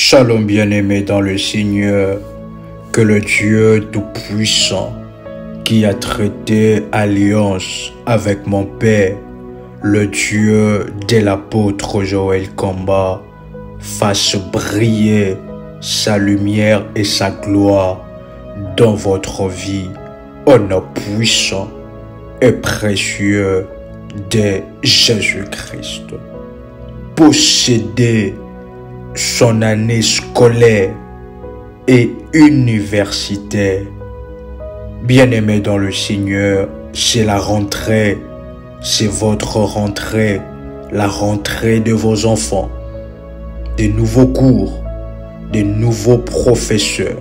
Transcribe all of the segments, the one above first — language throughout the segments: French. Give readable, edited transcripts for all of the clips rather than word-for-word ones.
Shalom bien-aimé dans le Seigneur, que le Dieu Tout-Puissant, qui a traité alliance avec mon Père, le Dieu de l'apôtre Joël Kamba, fasse briller sa lumière et sa gloire dans votre vie, au nom puissant et précieux de Jésus-Christ. Possédez son année scolaire et universitaire. Bien-aimé dans le Seigneur, c'est la rentrée, c'est votre rentrée, la rentrée de vos enfants, de nouveaux cours, de nouveaux professeurs,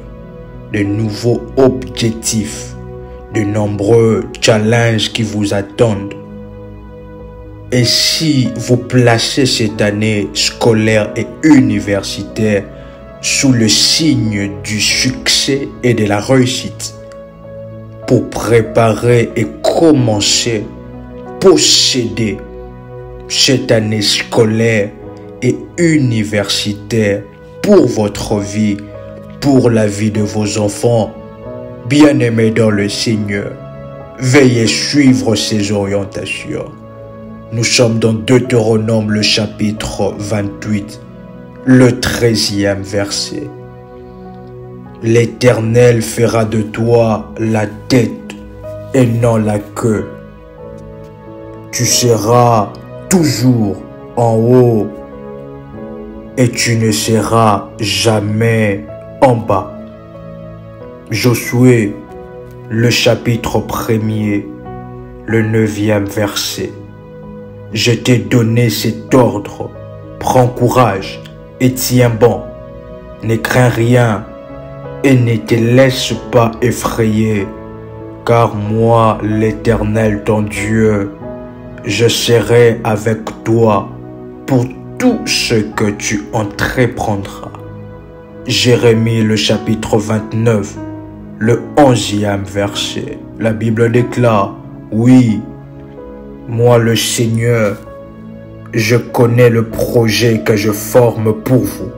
de nouveaux objectifs, de nombreux challenges qui vous attendent. Et si vous placez cette année scolaire et universitaire sous le signe du succès et de la réussite, pour préparer et commencer, posséder cette année scolaire et universitaire pour votre vie, pour la vie de vos enfants, bien-aimés dans le Seigneur, veuillez suivre ces orientations. Nous sommes dans Deutéronome, le chapitre 28, le 13e verset. L'Éternel fera de toi la tête et non la queue. Tu seras toujours en haut et tu ne seras jamais en bas. Josué, le chapitre 1er, le 9e verset. Je t'ai donné cet ordre, prends courage et tiens bon, ne crains rien et ne te laisse pas effrayer, car moi, l'Éternel ton Dieu, je serai avec toi pour tout ce que tu entreprendras. Jérémie, le chapitre 29, le 11e verset. La Bible déclare, oui, moi le Seigneur, je connais le projet que je forme pour vous.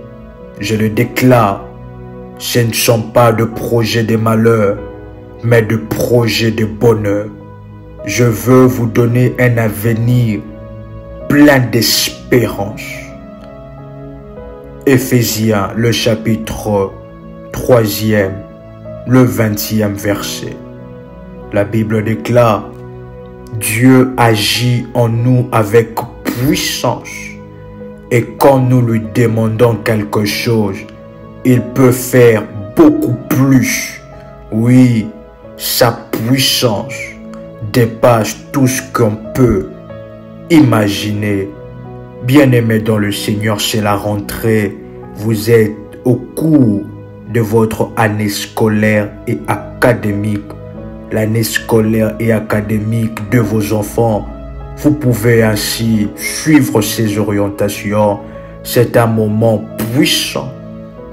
Je le déclare, ce ne sont pas de projets de malheur, mais de projets de bonheur. Je veux vous donner un avenir plein d'espérance. Éphésiens, le chapitre 3e, le 20e verset. La Bible déclare, Dieu agit en nous avec puissance et quand nous lui demandons quelque chose, il peut faire beaucoup plus. Oui, sa puissance dépasse tout ce qu'on peut imaginer. Bien-aimés dans le Seigneur, c'est la rentrée. Vous êtes au cours de votre année scolaire et académique. L'année scolaire et académique de vos enfants. Vous pouvez ainsi suivre ces orientations. C'est un moment puissant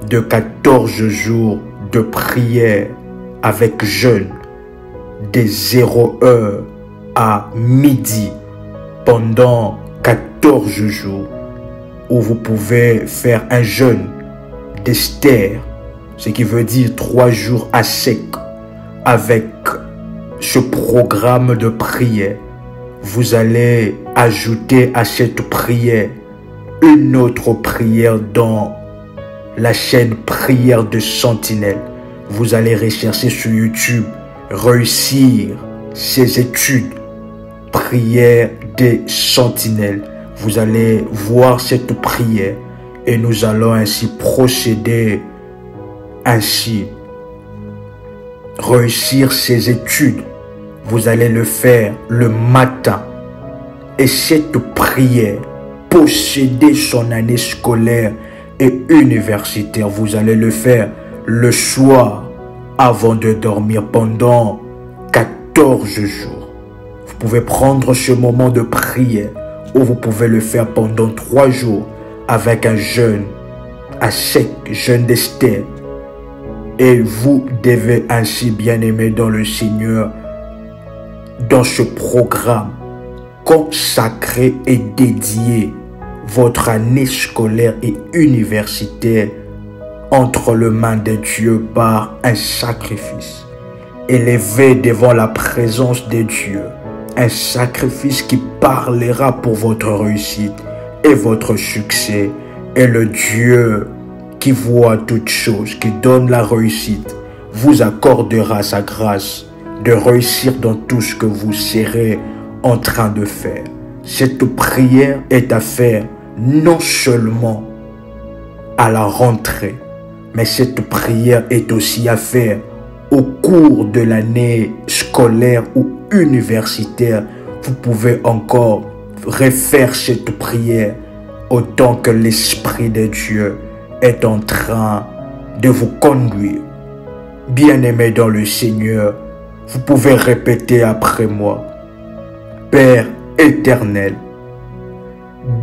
de 14 jours de prière avec jeûne de 0 heure à midi pendant 14 jours où vous pouvez faire un jeûne d'Esther, ce qui veut dire 3 jours à sec. Avec ce programme de prière, vous allez ajouter à cette prière une autre prière dans la chaîne Prière de Sentinelle. Vous allez rechercher sur YouTube réussir ses études, prière des sentinelles. Vous allez voir cette prière et nous allons ainsi procéder ainsi. Réussir ses études, vous allez le faire le matin. Et cette prière, posséder son année scolaire et universitaire, vous allez le faire le soir avant de dormir pendant 14 jours. Vous pouvez prendre ce moment de prière ou vous pouvez le faire pendant 3 jours avec un jeûne à sec, jeûne d'Esther. Et vous devez ainsi, bien-aimés dans le Seigneur, dans ce programme consacré et dédié votre année scolaire et universitaire entre les mains de Dieu par un sacrifice, élevé devant la présence de Dieu, un sacrifice qui parlera pour votre réussite et votre succès, et le Dieu qui voit toutes choses, qui donne la réussite, vous accordera sa grâce de réussir dans tout ce que vous serez en train de faire. Cette prière est à faire non seulement à la rentrée, mais cette prière est aussi à faire au cours de l'année scolaire ou universitaire. Vous pouvez encore refaire cette prière autant que l'Esprit de Dieu est en train de vous conduire. Bien-aimés dans le Seigneur, vous pouvez répéter après moi. Père éternel,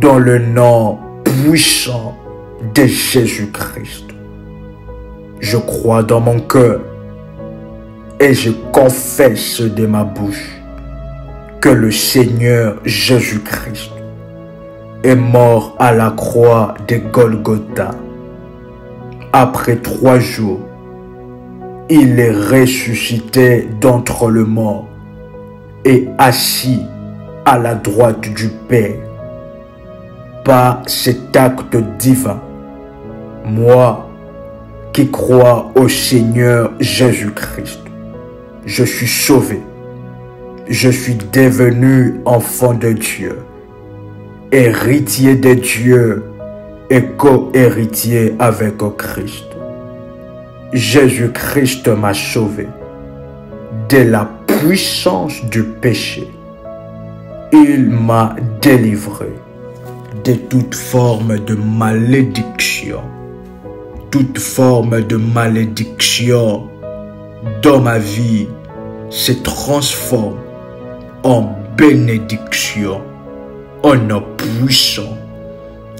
dans le nom puissant de Jésus-Christ, je crois dans mon cœur et je confesse de ma bouche que le Seigneur Jésus-Christ est mort à la croix de Golgotha. Après 3 jours, il est ressuscité d'entre les morts et assis à la droite du Père. Par cet acte divin, moi qui crois au Seigneur Jésus-Christ, je suis sauvé. Je suis devenu enfant de Dieu, héritier de Dieu et co-héritier avec Christ. Jésus-Christ m'a sauvé de la puissance du péché. Il m'a délivré de toute forme de malédiction. Toute forme de malédiction dans ma vie se transforme en bénédiction au nom puissant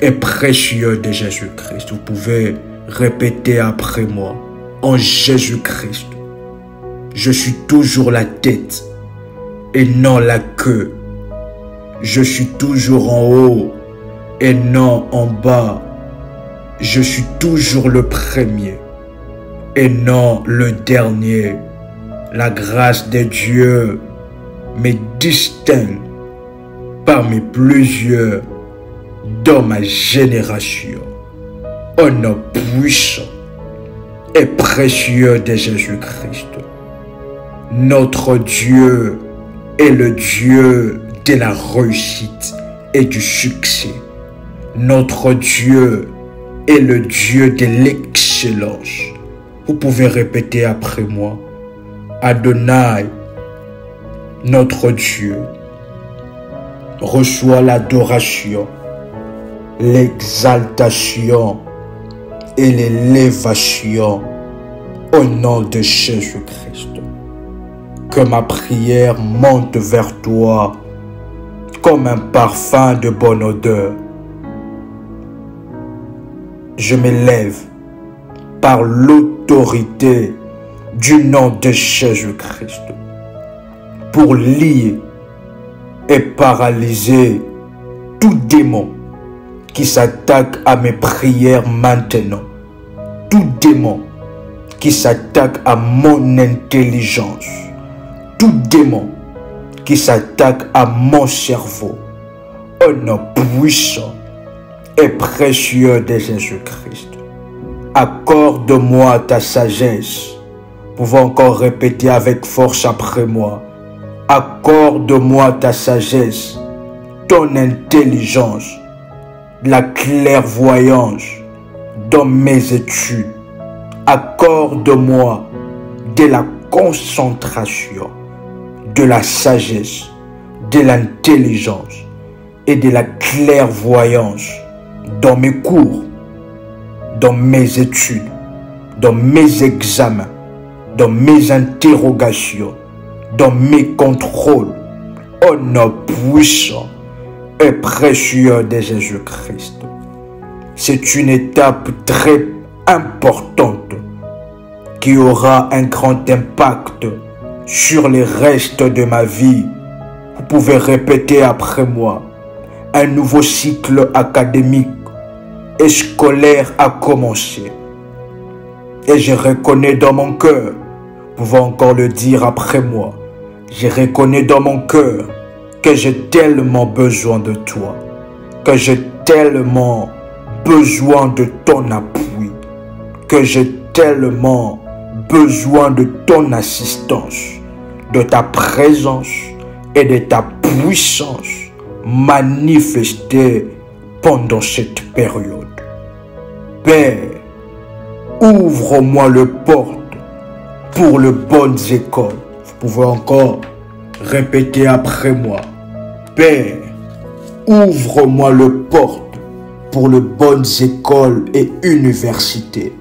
et précieux de Jésus-Christ. Vous pouvez répéter après moi. En Jésus-Christ, je suis toujours la tête et non la queue. Je suis toujours en haut et non en bas. Je suis toujours le premier et non le dernier. La grâce de Dieu me distingue parmi plusieurs dans ma génération. Au nom puissant et précieux de Jésus-Christ, notre Dieu est le Dieu de la réussite et du succès. Notre Dieu est le Dieu de l'excellence. Vous pouvez répéter après moi. Adonai, notre Dieu, reçoit l'adoration, l'exaltation et l'élévation au nom de Jésus-Christ. Que ma prière monte vers toi comme un parfum de bonne odeur. Je m'élève par l'autorité du nom de Jésus-Christ pour lier et paralyser tout démon qui s'attaque à mes prières maintenant. Tout démon qui s'attaque à mon intelligence. Tout démon qui s'attaque à mon cerveau. Au nom puissant et précieux de Jésus-Christ. Accorde-moi ta sagesse. Pouvons encore répéter avec force après moi. Accorde-moi ta sagesse, ton intelligence, la clairvoyance dans mes études. Accorde-moi de la concentration, de la sagesse, de l'intelligence et de la clairvoyance dans mes cours, dans mes études, dans mes examens, dans mes interrogations, dans mes contrôles, au nom puissant et précieux de Jésus-Christ. C'est une étape très importante qui aura un grand impact sur le reste de ma vie. Vous pouvez répéter après moi. Un nouveau cycle académique et scolaire a commencé. Et je reconnais dans mon cœur, pouvant encore le dire après moi, je reconnais dans mon cœur que j'ai tellement besoin de toi, que j'ai tellement besoin de ton appui, que j'ai tellement besoin de ton assistance, de ta présence et de ta puissance manifestée pendant cette période. Père, ouvre-moi le porte pour les bonnes écoles. Vous pouvez encore répéter après moi. Père, ouvre-moi le porte pour les bonnes écoles et universités,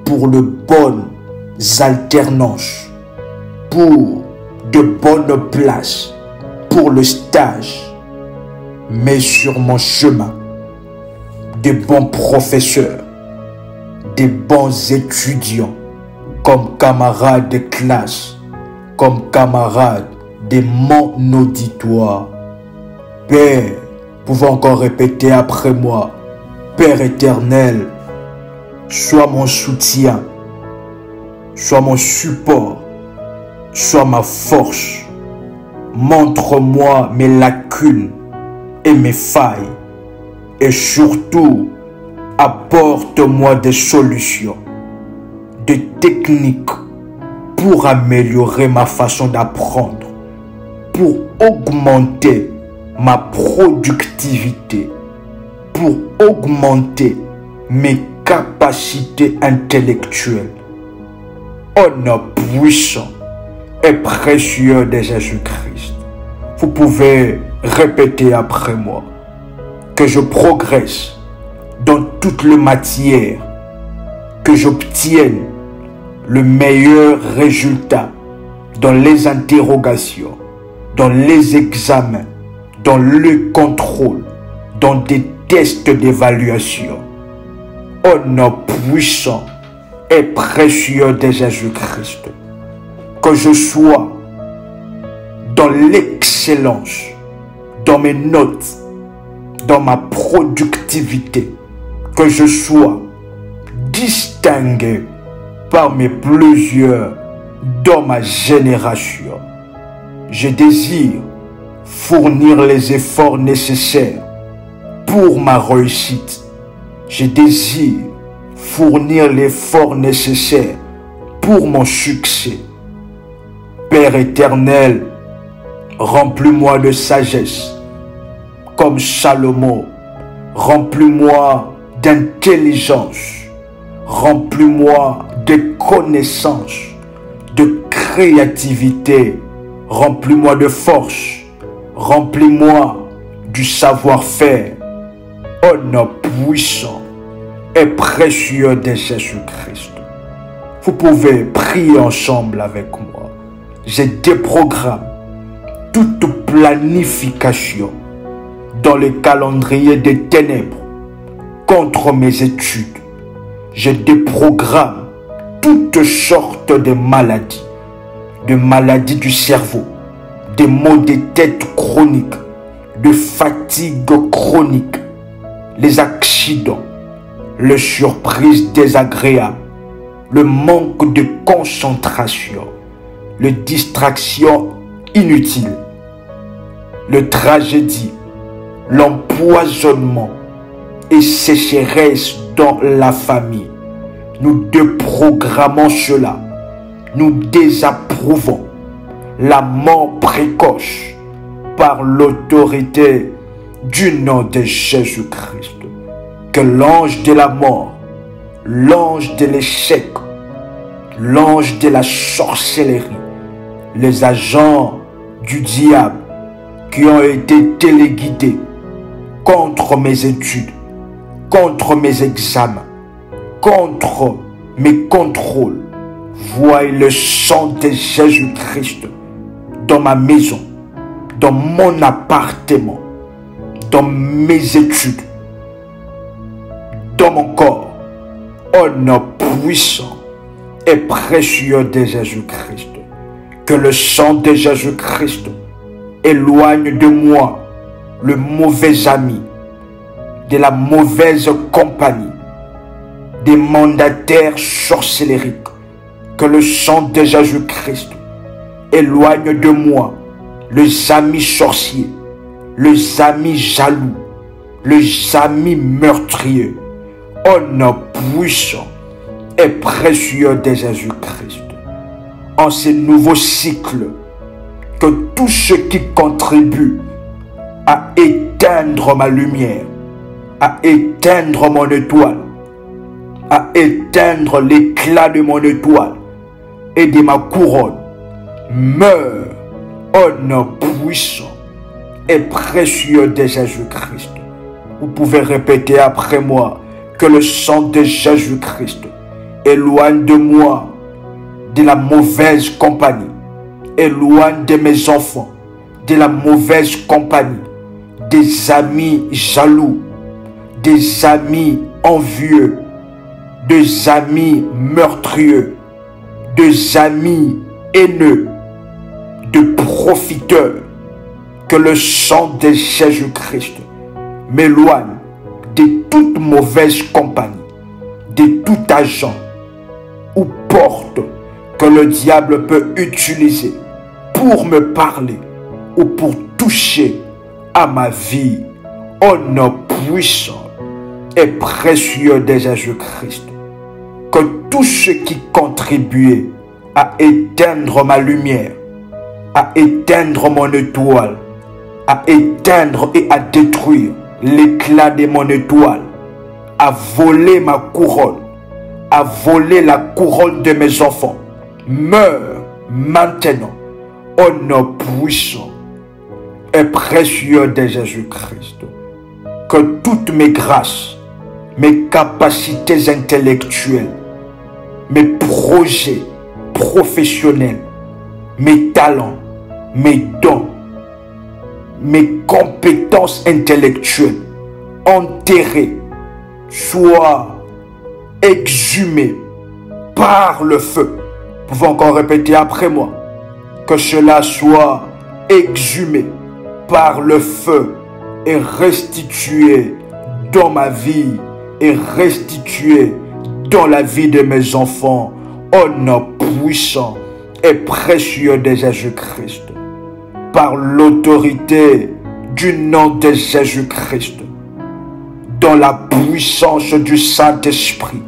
pour les bonnes alternances, pour de bonnes places, pour le stage. Mets sur mon chemin des bons professeurs, des bons étudiants, comme camarades de classe, comme camarades de mon auditoire. Père, pouvez encore répéter après moi, Père éternel, sois mon soutien, sois mon support, sois ma force. Montre-moi mes lacunes et mes failles. Et surtout, apporte-moi des solutions, des techniques pour améliorer ma façon d'apprendre, pour augmenter ma productivité, pour augmenter mes capacités intellectuelles. Au nom puissant et précieux de Jésus-Christ, vous pouvez répéter après moi que je progresse dans toutes les matières, que j'obtienne le meilleur résultat dans les interrogations, dans les examens, dans le contrôle, dans des tests d'évaluation. Au nom puissant et précieux de Jésus-Christ, que je sois dans l'excellence, dans mes notes, dans ma productivité, que je sois distingué parmi plusieurs dans ma génération. Je désire fournir les efforts nécessaires pour ma réussite. Je désire fournir l'effort nécessaire pour mon succès. Père éternel, remplis-moi de sagesse, comme Salomon. Remplis-moi d'intelligence. Remplis-moi de connaissances, de créativité. Remplis-moi de force. Remplis-moi du savoir-faire. Au nom puissant et précieux de Jésus-Christ. Vous pouvez prier ensemble avec moi. Je déprogramme toute planification dans le calendrier des ténèbres contre mes études. Je déprogramme toutes sortes de maladies du cerveau, des maux de tête chroniques, de fatigue chronique, les accidents, les surprises désagréables, le manque de concentration, les distractions inutiles, les tragédies, l'empoisonnement et sécheresse dans la famille. Nous déprogrammons cela. Nous désapprouvons la mort précoce par l'autorité du nom de Jésus-Christ. Que l'ange de la mort, l'ange de l'échec, l'ange de la sorcellerie, les agents du diable qui ont été téléguidés contre mes études, contre mes examens, contre mes contrôles, voient le sang de Jésus-Christ dans ma maison, dans mon appartement, dans mes études, dans mon corps, au nom puissant et précieux de Jésus-Christ. Que le sang de Jésus-Christ éloigne de moi le mauvais ami, de la mauvaise compagnie, des mandataires sorcellériques. Que le sang de Jésus-Christ éloigne de moi les amis sorciers, les amis jaloux, les amis meurtriers. Au nom puissant et précieux de Jésus-Christ. En ce nouveau cycle, que tout ce qui contribue à éteindre ma lumière, à éteindre mon étoile, à éteindre l'éclat de mon étoile et de ma couronne, meurt au nom puissant et précieux de Jésus-Christ. Vous pouvez répéter après moi: que le sang de Jésus-Christ éloigne de moi de la mauvaise compagnie, éloigne de mes enfants de la mauvaise compagnie, des amis jaloux, des amis envieux, des amis meurtrieux, des amis haineux, de profiteurs. Que le sang de Jésus-Christ m'éloigne de toute mauvaise compagnie, de tout agent ou porte que le diable peut utiliser pour me parler ou pour toucher à ma vie. Au nom puissant et précieux de Jésus-Christ. Que tout ce qui contribuait à éteindre ma lumière, à éteindre mon étoile, à éteindre et à détruire l'éclat de mon étoile, à voler ma couronne, à voler la couronne de mes enfants, meurt maintenant au nom puissant et précieux de Jésus-Christ. Que toutes mes grâces, mes capacités intellectuelles, mes projets professionnels, mes talents, mes dons, mes compétences intellectuelles enterrées soient exhumées par le feu. Vous pouvez encore répéter après moi: que cela soit exhumé par le feu et restitué dans ma vie et restitué dans la vie de mes enfants, au nom puissant et précieux de Jésus-Christ. Par l'autorité du nom de Jésus-Christ, dans la puissance du Saint-Esprit,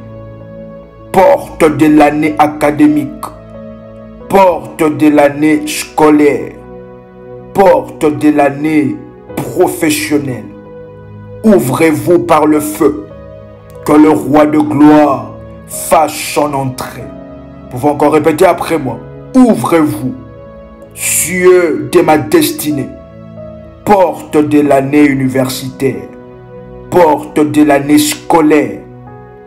porte de l'année académique, porte de l'année scolaire, porte de l'année professionnelle, ouvrez-vous par le feu, que le roi de gloire fasse son entrée. Vous pouvez encore répéter après moi: ouvrez-vous, cieux de ma destinée, porte de l'année universitaire, porte de l'année scolaire,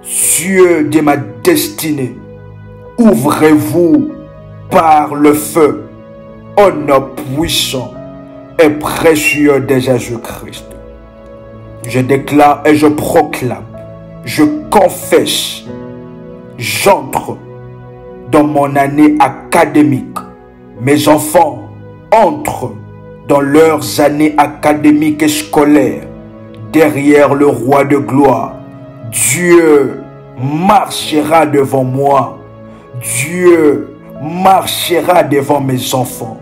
cieux de ma destinée, ouvrez-vous par le feu, au nom puissant et précieux de Jésus-Christ. Je déclare et je proclame, je confesse, j'entre dans mon année académique. Mes enfants entrent dans leurs années académiques et scolaires derrière le roi de gloire. Dieu marchera devant moi. Dieu marchera devant mes enfants.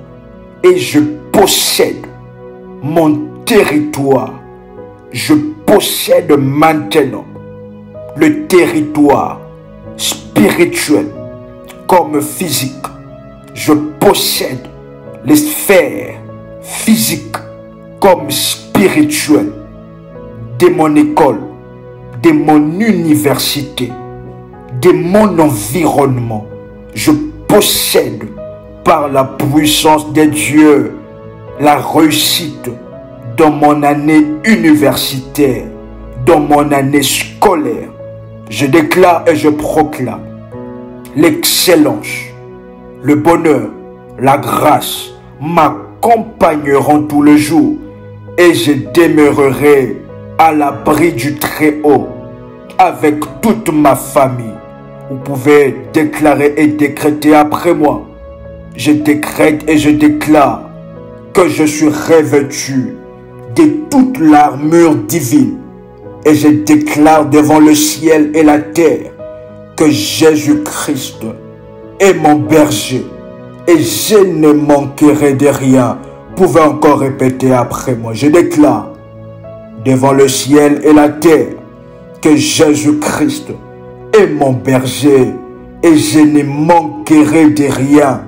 Et je possède mon territoire. Je possède maintenant le territoire spirituel comme physique. Je possède les sphères physiques comme spirituelles de mon école, de mon université, de mon environnement. Je possède par la puissance de Dieu la réussite dans mon année universitaire, dans mon année scolaire. Je déclare et je proclame l'excellence, le bonheur, la grâce m'accompagneront tous les jours et je demeurerai à l'abri du Très-Haut avec toute ma famille. Vous pouvez déclarer et décréter après moi. Je décrète et je déclare que je suis revêtu de toute l'armure divine et je déclare devant le ciel et la terre que Jésus-Christ est mon berger et je ne manquerai de rien. Vous pouvez encore répéter après moi. Je déclare devant le ciel et la terre que Jésus-Christ est mon berger et je ne manquerai de rien.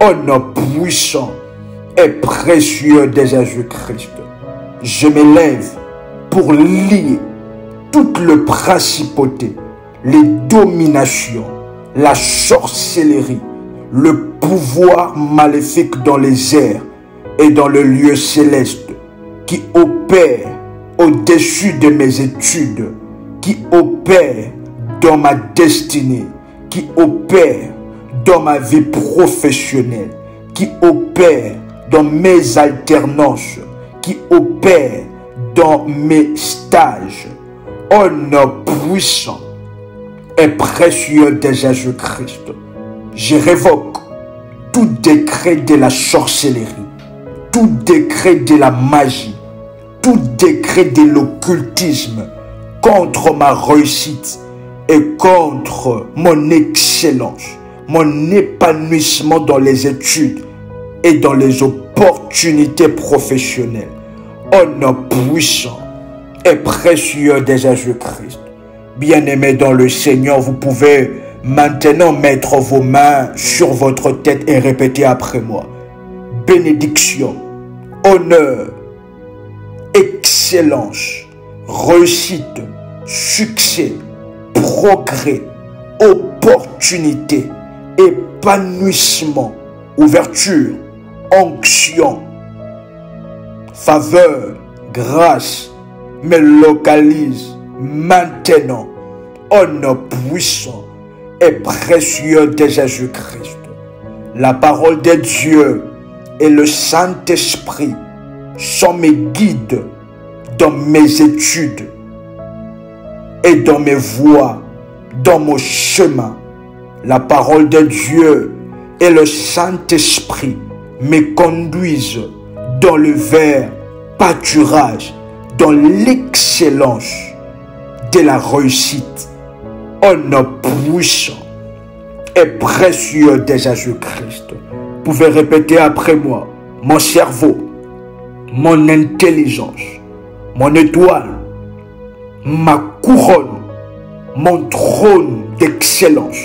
Au nom puissant et précieux de Jésus-Christ, je me lève pour lier toute le principauté, les dominations, la sorcellerie, le pouvoir maléfique dans les airs et dans le lieu céleste qui opère au-dessus de mes études, qui opère dans ma destinée, qui opère dans ma vie professionnelle, qui opère dans mes alternances, qui opère dans mes stages. Au nom puissant et précieux de Jésus-Christ, je révoque tout décret de la sorcellerie, tout décret de la magie, tout décret de l'occultisme contre ma réussite et contre mon excellence, mon épanouissement dans les études et dans les opportunités professionnelles. Au nom puissant et précieux de Jésus-Christ. Bien-aimés dans le Seigneur, vous pouvez maintenant mettre vos mains sur votre tête et répéter après moi. Bénédiction, honneur, excellence, réussite, succès, progrès, opportunité, épanouissement, ouverture, onction, faveur, grâce, me localise maintenant au nom puissant et précieux de Jésus-Christ. La parole de Dieu et le Saint-Esprit sont mes guides dans mes études et dans mes voies, dans mon chemin. La parole de Dieu et le Saint-Esprit me conduisent dans le vert pâturage, dans l'excellence de la réussite. Au nom puissant et précieux de Jésus-Christ. Vous pouvez répéter après moi. Mon cerveau, mon intelligence, mon étoile, ma couronne, mon trône d'excellence.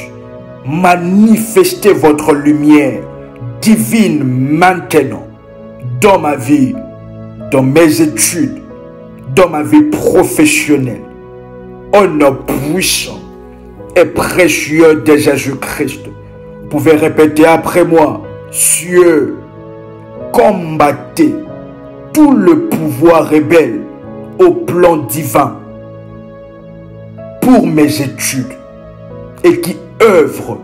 Manifestez votre lumière divine maintenant dans ma vie, dans mes études, dans ma vie professionnelle. Au nom puissant et précieux de Jésus-Christ. Vous pouvez répéter après moi. Cieux, combattez tout le pouvoir rebelle au plan divin pour mes études et qui œuvre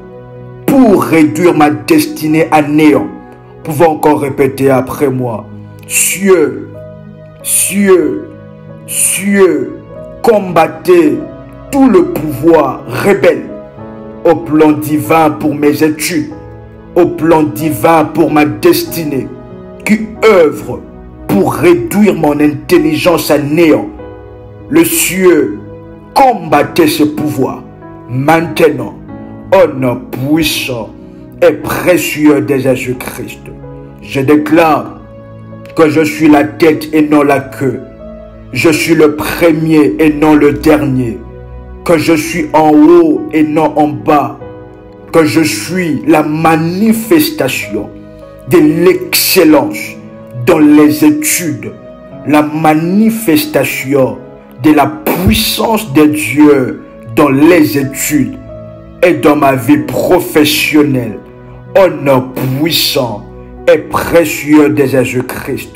pour réduire ma destinée à néant. Vous pouvez encore répéter après moi. Cieux, cieux, cieux, combattez tout le pouvoir rebelle au plan divin pour mes études, au plan divin pour ma destinée, qui œuvre pour réduire mon intelligence à néant. Le cieux, combattez ce pouvoir maintenant, au nom puissant et précieux de Jésus-Christ. Je déclare que je suis la tête et non la queue. Je suis le premier et non le dernier. Que je suis en haut et non en bas. Que je suis la manifestation de l'excellence dans les études. La manifestation de la puissance de Dieu dans les études et dans ma vie professionnelle. Au nom puissant et précieux de Jésus-Christ.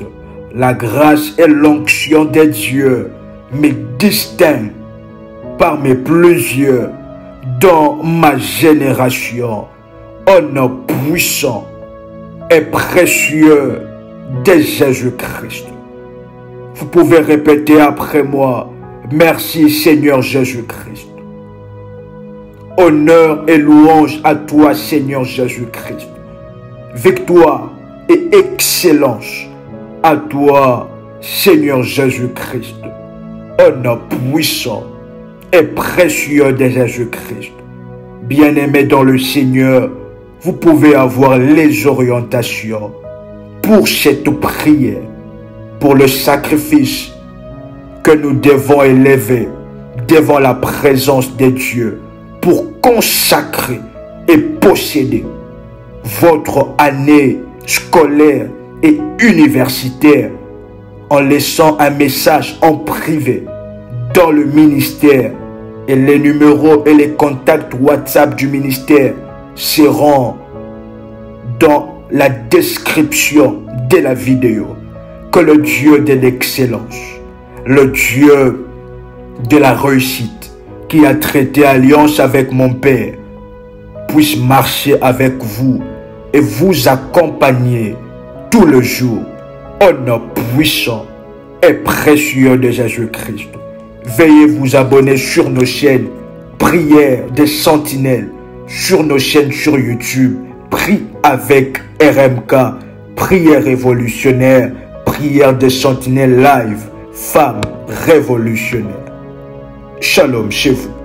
La grâce et l'onction de Dieu me distinguent parmi plusieurs dans ma génération. Au nom puissant et précieux de Jésus-Christ. Vous pouvez répéter après moi. Merci Seigneur Jésus-Christ. Honneur et louange à toi Seigneur Jésus-Christ. Victoire et excellence à toi Seigneur Jésus-Christ. Au nom puissant et précieux de Jésus-Christ. Bien-aimés dans le Seigneur, vous pouvez avoir les orientations pour cette prière, pour le sacrifice que nous devons élever devant la présence de Dieu pour consacrer et posséder votre année scolaire et universitaire en laissant un message en privé dans le ministère, et les numéros et les contacts WhatsApp du ministère seront dans la description de la vidéo. Que le Dieu de l'excellence, le Dieu de la réussite, qui a traité alliance avec mon Père, puisse marcher avec vous et vous accompagner tout le jour au nom puissant et précieux de Jésus-Christ. Veuillez vous abonner sur nos chaînes Prières des Sentinelles, sur nos chaînes sur YouTube, Prie avec RMK, Prière révolutionnaire, Prière des Sentinelles live, Femmes révolutionnaires. Shalom chez vous.